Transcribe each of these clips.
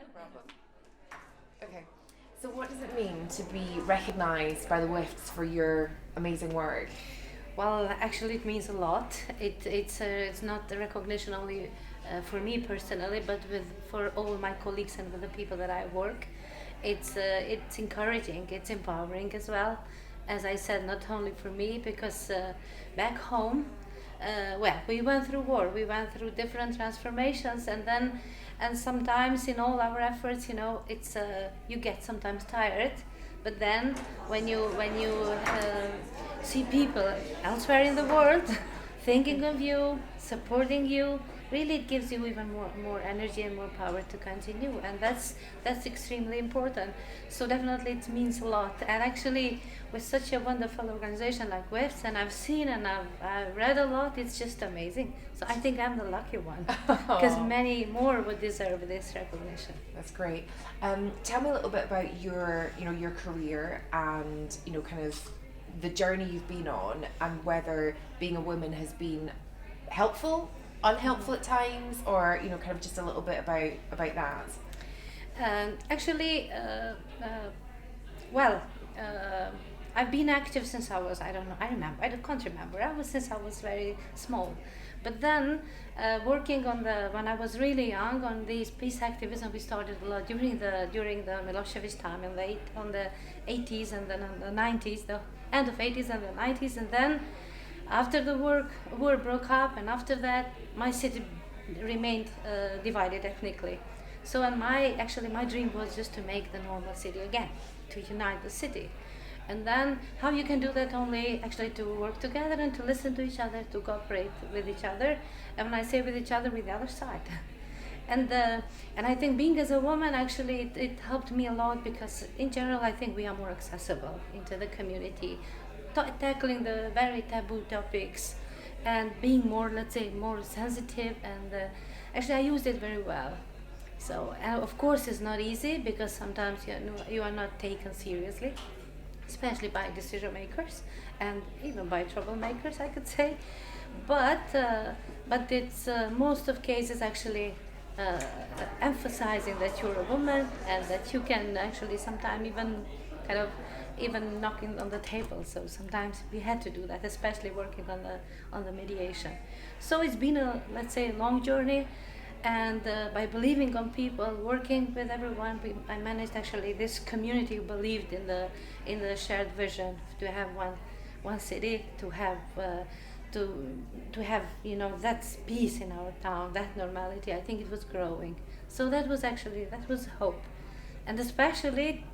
No problem. Okay. So what does it mean to be recognised by the WIFTs for your amazing work? Well, actually, it means a lot. It's not the recognition only for me personally, but for all my colleagues and with the people that I work. It's encouraging. It's empowering as well. As I said, not only for me, because back home, well, we went through war. We went through different transformations, and sometimes in all our efforts, it's you get sometimes tired, but then when you see people elsewhere in the world thinking of you, supporting you, really it gives you even more energy and more power to continue, and that's extremely important. So definitely it means a lot, and actually with such a wonderful organization like WIFS, and I've seen and I've read a lot, it's just amazing. So I think I'm the lucky one because many more would deserve this recognition. That's great. Tell me a little bit about your career and kind of the journey you've been on, and whether being a woman has been helpful, unhelpful at times, or kind of just a little bit about that. Actually, well, uh, I've been active since I was, I don't know, I remember, I can't remember, since I was very small. But then, working when I was really young on this peace activism, we started a lot during the Milosevic time on the 80s and then on the 90s, the end of 80s and the 90s, and then after the war broke up, and after that, my city remained divided ethnically. So, and my dream was just to make the normal city again, to unite the city. And then how you can do that, only actually to work together and to listen to each other, to cooperate with each other. And when I say with each other, with the other side. And I think being as a woman, actually it helped me a lot, because in general I think we are more accessible into the community, tackling the very taboo topics, and being more, let's say, more sensitive. And actually I used it very well. So, of course, it's not easy, because sometimes you are not taken seriously, especially by decision makers and even by troublemakers, I could say. But it's most of cases actually uh, emphasizing that you're a woman, and that you can actually sometimes even kind of even knocking on the table. So sometimes we had to do that, especially working on the mediation. So it's been a, let's say, a long journey, and by believing on people, working with everyone, I managed actually this community who believed in the shared vision to have one city, to have to have that peace in our town, that normality. I think it was growing. So that was hope, and especially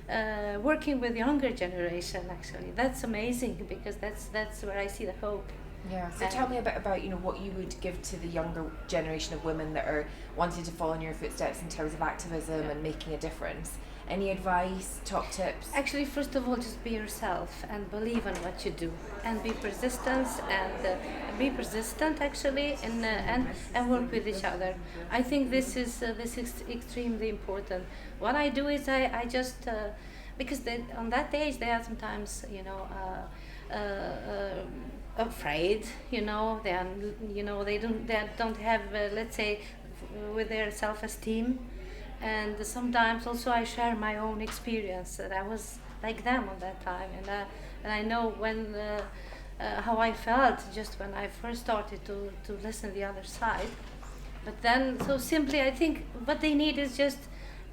working with younger generation. Actually, that's amazing, because that's where I see the hope. Yeah. So tell me a bit about what you would give to the younger generation of women that are wanting to follow in your footsteps in terms of activism and making a difference. Any advice, top tips? Actually, first of all, just be yourself and believe in what you do, and be persistent, actually, and work with each other. I think this is extremely important. What I do is I just because on that age they are sometimes afraid. They are, they don't have, let's say, with their self-esteem. And sometimes also I share my own experience, that I was like them on that time, and I know when how I felt just when I first started to listen the other side. But then, so simply, I think what they need is just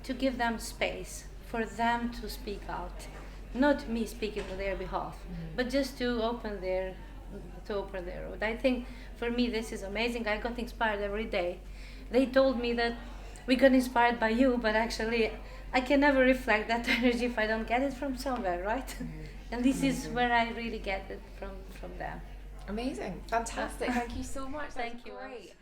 to give them space for them to speak out, not me speaking on their behalf, but just to open their road. I think for me this is amazing. I got inspired every day. They told me that we got inspired by you, but actually I can never reflect that energy if I don't get it from somewhere, right? And this is where I really get it from them. Amazing. Fantastic. Thank you so much. That's Thank you. great.